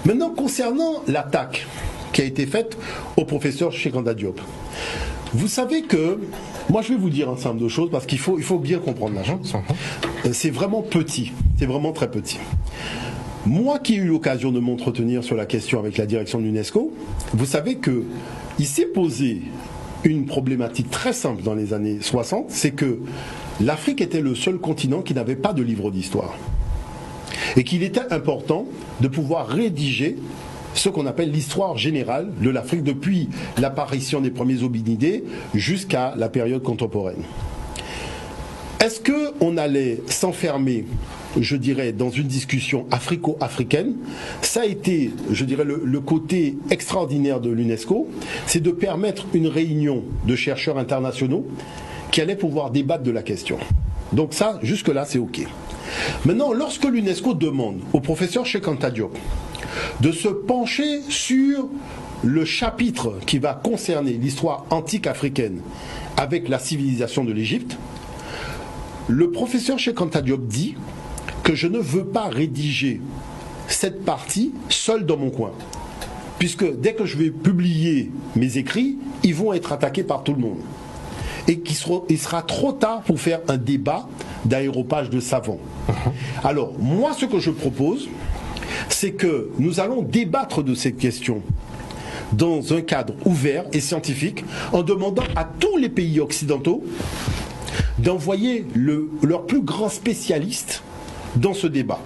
Maintenant, concernant l'attaque qui a été faite au professeur Cheikh Anta Diop, vous savez que, moi je vais vous dire un certain nombre de choses parce qu'il faut bien comprendre la chose. C'est vraiment petit, c'est vraiment très petit. Moi qui ai eu l'occasion de m'entretenir sur la question avec la direction de l'UNESCO, vous savez que il s'est posé une problématique très simple dans les années 60, c'est que l'Afrique était le seul continent qui n'avait pas de livre d'histoire. Et qu'il était important de pouvoir rédiger ce qu'on appelle l'histoire générale de l'Afrique depuis l'apparition des premiers hominidés jusqu'à la période contemporaine. Est-ce qu'on allait s'enfermer, je dirais, dans une discussion africo-africaine? Ça a été, je dirais, le côté extraordinaire de l'UNESCO, c'est de permettre une réunion de chercheurs internationaux qui allaient pouvoir débattre de la question. Donc ça, jusque-là, c'est OK. Maintenant, lorsque l'UNESCO demande au professeur Cheikh Anta Diop de se pencher sur le chapitre qui va concerner l'histoire antique africaine avec la civilisation de l'Égypte, le professeur Cheikh Anta Diop dit que je ne veux pas rédiger cette partie seul dans mon coin. Puisque dès que je vais publier mes écrits, ils vont être attaqués par tout le monde. Et il sera trop tard pour faire un débat d'aéropage de savants. Alors, moi, ce que je propose, c'est que nous allons débattre de cette question dans un cadre ouvert et scientifique, en demandant à tous les pays occidentaux d'envoyer leurs plus grands spécialistes dans ce débat.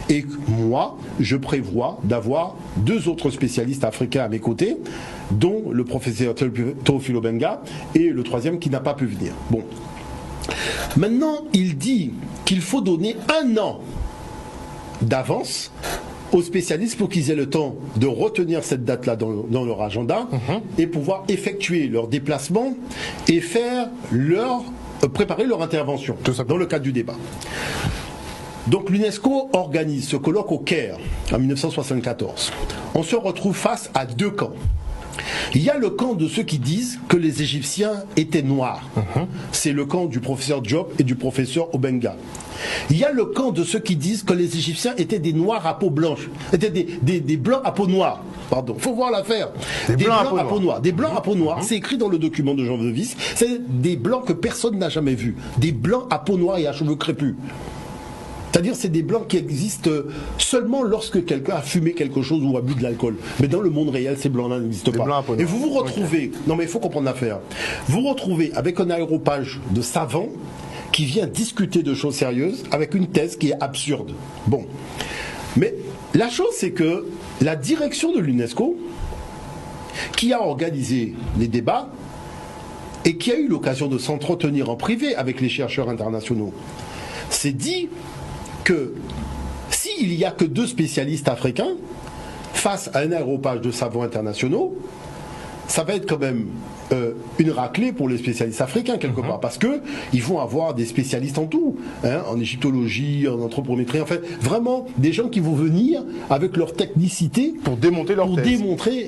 Et moi, je prévois d'avoir 2 autres spécialistes africains à mes côtés, dont le professeur Théophile Obenga et le 3e qui n'a pas pu venir. Bon. Maintenant, il dit qu'il faut donner 1 an d'avance aux spécialistes pour qu'ils aient le temps de retenir cette date-là dans leur agenda et pouvoir effectuer leur déplacement et faire préparer leur intervention dans le cadre du débat. Donc l'UNESCO organise ce colloque au Caire en 1974. On se retrouve face à 2 camps. Il y a le camp de ceux qui disent que les Égyptiens étaient noirs. C'est le camp du professeur Diop et du professeur Obenga. Il y a le camp de ceux qui disent que les Égyptiens étaient des noirs à peau blanche, étaient des blancs à peau noire. Pardon, faut voir l'affaire. Des blancs à peau noire. Des blancs à peau noire, c'est écrit dans le document de Jean Vevis. C'est des blancs que personne n'a jamais vus. Des blancs à peau noire et à cheveux crépus. C'est-à-dire c'est des blancs qui existent seulement lorsque quelqu'un a fumé quelque chose ou a bu de l'alcool. Mais dans le monde réel, ces blancs-là n'existent pas. Et vous vous retrouvez, non mais il faut comprendre l'affaire, vous vous retrouvez avec un aéropage de savants qui vient discuter de choses sérieuses avec une thèse qui est absurde. Bon. Mais la chose c'est que la direction de l'UNESCO, qui a organisé les débats et qui a eu l'occasion de s'entretenir en privé avec les chercheurs internationaux, s'est dit que s'il n'y a que 2 spécialistes africains face à un aéropage de savants internationaux, ça va être quand même une raclée pour les spécialistes africains quelque part, parce que ils vont avoir des spécialistes en tout, en égyptologie, en anthropométrie, en fait, vraiment des gens qui vont venir avec leur technicité pour démonter leur thèse.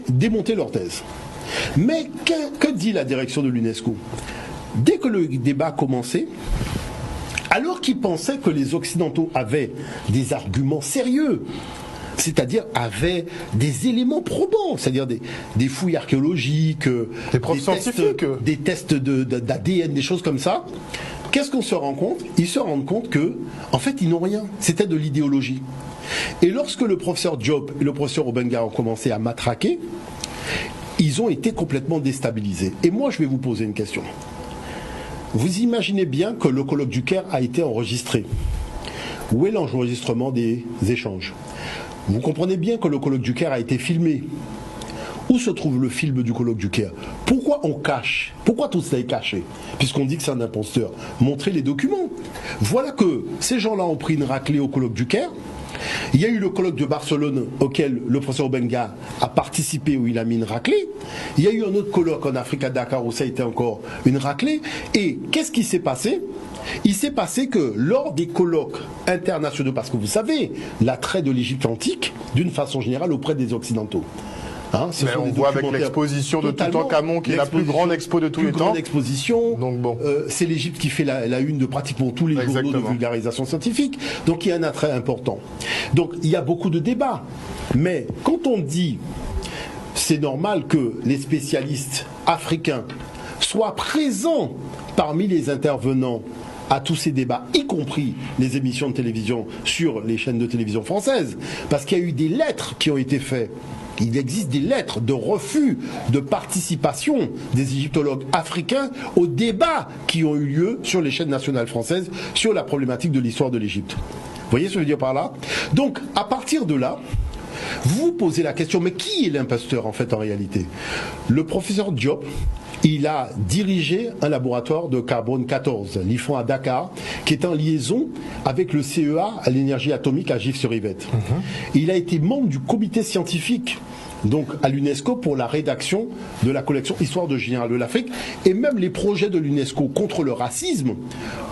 Démonter leur thèse. Mais que dit la direction de l'UNESCO? Dès que le débat a commencé, alors qu'ils pensaient que les Occidentaux avaient des arguments sérieux, c'est-à-dire avaient des éléments probants, c'est-à-dire des fouilles archéologiques, des tests d'ADN, des choses comme ça, qu'est-ce qu'on se rend compte? Ils se rendent compte que, en fait, ils n'ont rien. C'était de l'idéologie. Et lorsque le professeur Diop et le professeur Obenga ont commencé à matraquer, ils ont été complètement déstabilisés. Et moi, je vais vous poser une question. Vous imaginez bien que le colloque du Caire a été enregistré. Où est l'enregistrement des échanges? Vous comprenez bien que le colloque du Caire a été filmé. Où se trouve le film du colloque du Caire? Pourquoi on cache? Pourquoi tout cela est caché? Puisqu'on dit que c'est un imposteur. Montrez les documents. Voilà que ces gens-là ont pris une raclée au colloque du Caire. Il y a eu le colloque de Barcelone auquel le professeur Obenga a participé, où il a mis une raclée. Il y a eu un autre colloque en Afrique à Dakar où ça a été encore une raclée. Et qu'est-ce qui s'est passé? Il s'est passé que lors des colloques internationaux, parce que vous savez, l'attrait de l'Égypte antique, d'une façon générale, auprès des Occidentaux, Hein, on voit avec l'exposition de Toutankhamon, qui est la plus grande expo de tous les temps. Grande exposition. Donc bon. C'est l'Égypte qui fait la une de pratiquement tous les journaux de vulgarisation scientifique. Donc il y a un attrait important. Donc il y a beaucoup de débats. Mais quand on dit c'est normal que les spécialistes africains soient présents parmi les intervenants à tous ces débats, y compris les émissions de télévision sur les chaînes de télévision françaises, parce qu'il y a eu des lettres qui ont été faites. Il existe des lettres de refus de participation des égyptologues africains aux débats qui ont eu lieu sur les chaînes nationales françaises sur la problématique de l'histoire de l'Égypte. Vous voyez ce que je veux dire par là? Donc, à partir de là, vous vous posez la question, mais qui est l'imposteur en fait en réalité? Le professeur Diop, il a dirigé un laboratoire de carbone 14, l'IFON à Dakar, qui est en liaison avec le CEA à l'énergie atomique à Gif-sur-Yvette. Il a été membre du comité scientifique donc à l'UNESCO pour la rédaction de la collection Histoire de général de l'Afrique, et même les projets de l'UNESCO contre le racisme,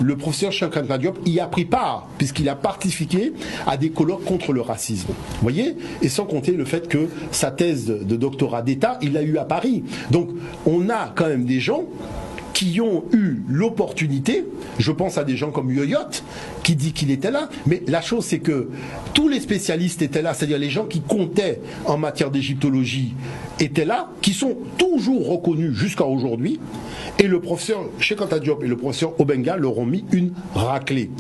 le professeur Cheikh Anta Diop y a pris part, puisqu'il a participé à des colloques contre le racisme. Vous voyez? Et sans compter le fait que sa thèse de doctorat d'État, il l'a eu à Paris. Donc on a quand même des gens qui ont eu l'opportunité, je pense à des gens comme Yoyot, qui dit qu'il était là, mais la chose c'est que tous les spécialistes étaient là, c'est-à-dire les gens qui comptaient en matière d'égyptologie étaient là, qui sont toujours reconnus jusqu'à aujourd'hui, et le professeur Cheikh Anta Diop et le professeur Obenga leur ont mis une raclée.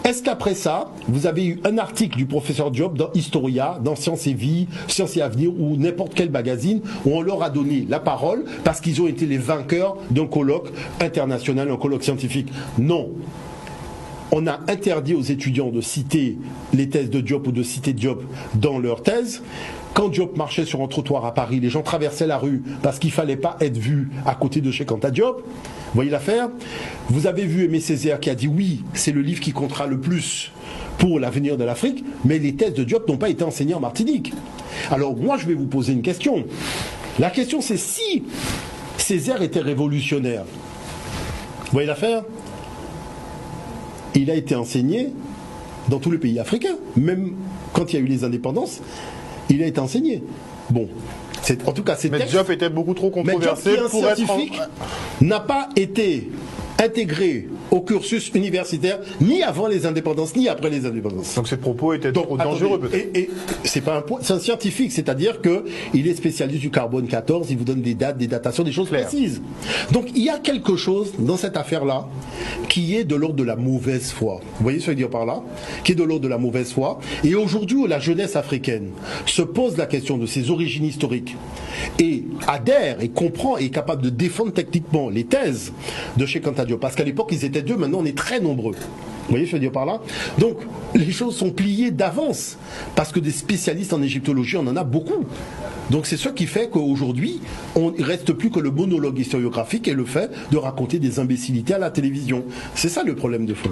Est-ce qu'après ça, vous avez eu un article du professeur Diop dans Historia, dans Sciences et Vie, Sciences et Avenir, ou n'importe quel magazine, où on leur a donné la parole parce qu'ils ont été les vainqueurs d'un colloque international, un colloque scientifique? Non. On a interdit aux étudiants de citer les thèses de Diop ou de citer Diop dans leurs thèses. Quand Diop marchait sur un trottoir à Paris, les gens traversaient la rue parce qu'il ne fallait pas être vu à côté de Cheikh Anta Diop. Vous voyez l'affaire? Vous avez vu Aimé Césaire qui a dit oui, c'est le livre qui comptera le plus pour l'avenir de l'Afrique, mais les thèses de Diop n'ont pas été enseignées en Martinique. Alors moi je vais vous poser une question. La question c'est si Césaire était révolutionnaire. Vous voyez l'affaire? Il a été enseigné dans tous les pays africains, même quand il y a eu les indépendances, il a été enseigné. Bon, en tout cas, mais Diop était beaucoup trop controversé pour être n'a pas été intégré au cursus universitaire ni avant les indépendances ni après les indépendances. Donc ces propos étaient trop dangereux peut-être. Et c'est pas un point, c'est un scientifique, c'est-à-dire que il est spécialiste du carbone 14, il vous donne des dates, des datations, des choses précises. Donc il y a quelque chose dans cette affaire-là qui est de l'ordre de la mauvaise foi. Vous voyez ce que je veux dire par là? Qui est de l'ordre de la mauvaise foi. Et aujourd'hui où la jeunesse africaine se pose la question de ses origines historiques et adhère et comprend et est capable de défendre techniquement les thèses de Cheikh Anta Diop, parce qu'à l'époque ils étaient deux, maintenant on est très nombreux. Vous voyez ce que je veux dire par là? Donc les choses sont pliées d'avance parce que des spécialistes en égyptologie on en a beaucoup. Donc c'est ce qui fait qu'aujourd'hui on ne reste plus que le monologue historiographique et le fait de raconter des imbécilités à la télévision. C'est ça le problème de fond.